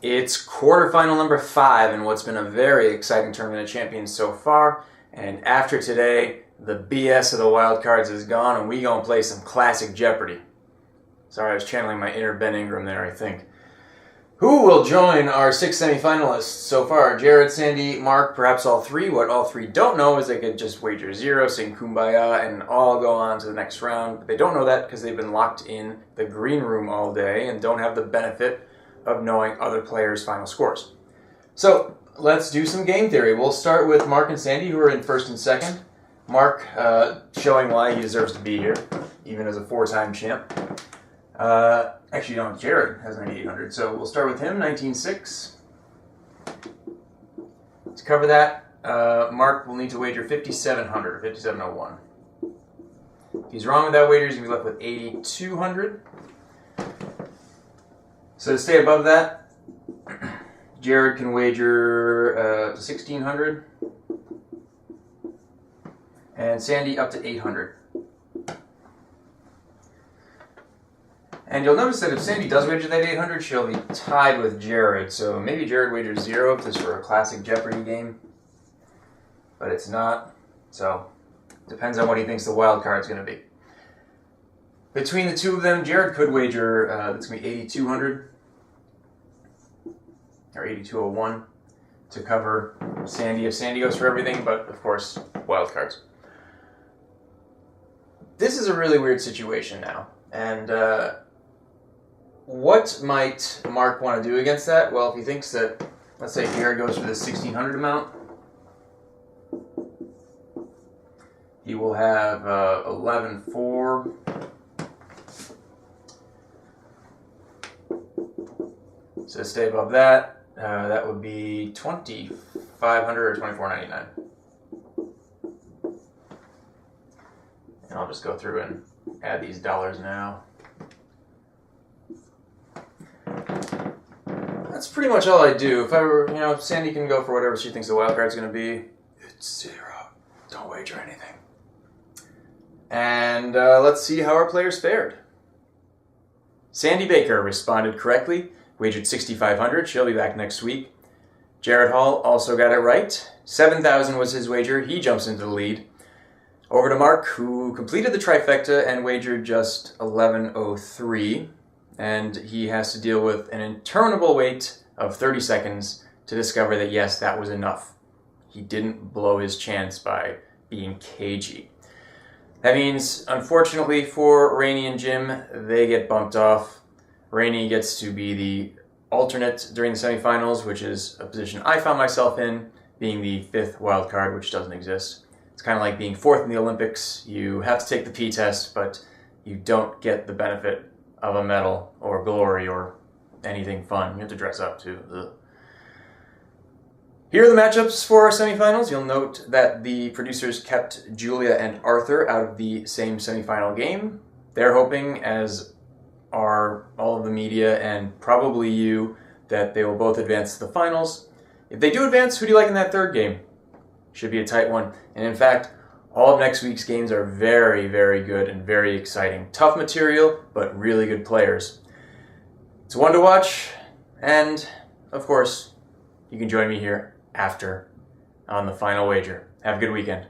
It's quarterfinal number 5 in what's been a very exciting Tournament of Champions so far. And after today, the BS of the wild cards is gone and we gonna play some classic Jeopardy. Sorry, I was channeling my inner Ben Ingram there, I think. Who will join our 6 semifinalists so far? Jared, Sandy, Mark, perhaps all three. What all three don't know is they could just wager 0, sing Kumbaya, and all go on to the next round. But they don't know that because they've been locked in the green room all day and don't have the benefit of knowing other players' final scores. So let's do some game theory. We'll start with Mark and Sandy, who are in first and second. Mark showing why he deserves to be here, even as a 4-time champ. Actually, no, Jared has 9,800, so we'll start with him, 19.6. To cover that, Mark will need to wager 5,700, or 5,701. If he's wrong with that wager, he's going to be left with 8,200. So to stay above that, Jared can wager 1,600, and Sandy up to 800. And you'll notice that if Sandy does wager that 800, she'll be tied with Jared. So maybe Jared wagers 0 if this were a classic Jeopardy game. But it's not. So depends on what he thinks the wild card's going to be. Between the two of them, Jared could wager, that's going to be 8,200. Or 8,201 to cover Sandy if Sandy goes for everything. But of course, wild cards. This is a really weird situation now. And what might Mark want to do against that? Well, if he thinks that, let's say Jared goes for the 1,600 amount, he will have 11,400. So stay above that, that would be 2,500 or 2,499. And I'll just go through and add these dollars now. That's pretty much all I do. If I were, if Sandy can go for whatever she thinks the wild card's going to be, it's 0. Don't wager anything. And let's see how our players fared. Sandy Baker responded correctly, wagered 6,500. She'll be back next week. Jared Hall also got it right. 7,000 was his wager. He jumps into the lead. Over to Mark, who completed the trifecta and wagered just 11,003. And he has to deal with an interminable wait of 30 seconds to discover that, yes, that was enough. He didn't blow his chance by being cagey. That means, unfortunately for Rainey and Jim, they get bumped off. Rainey gets to be the alternate during the semifinals, which is a position I found myself in, being the 5th wild card, which doesn't exist. It's kind of like being 4th in the Olympics. You have to take the P test, but you don't get the benefit of a medal or glory or anything fun. You have to dress up too. Ugh. Here are the matchups for our semifinals. You'll note that the producers kept Julia and Arthur out of the same semifinal game. They're hoping, as are all of the media and probably you, that they will both advance to the finals. If they do advance, who do you like in that third game? Should be a tight one. And in fact, all of next week's games are very, very good and very exciting. Tough material, but really good players. It's one to watch, and of course, you can join me here after on the final wager. Have a good weekend.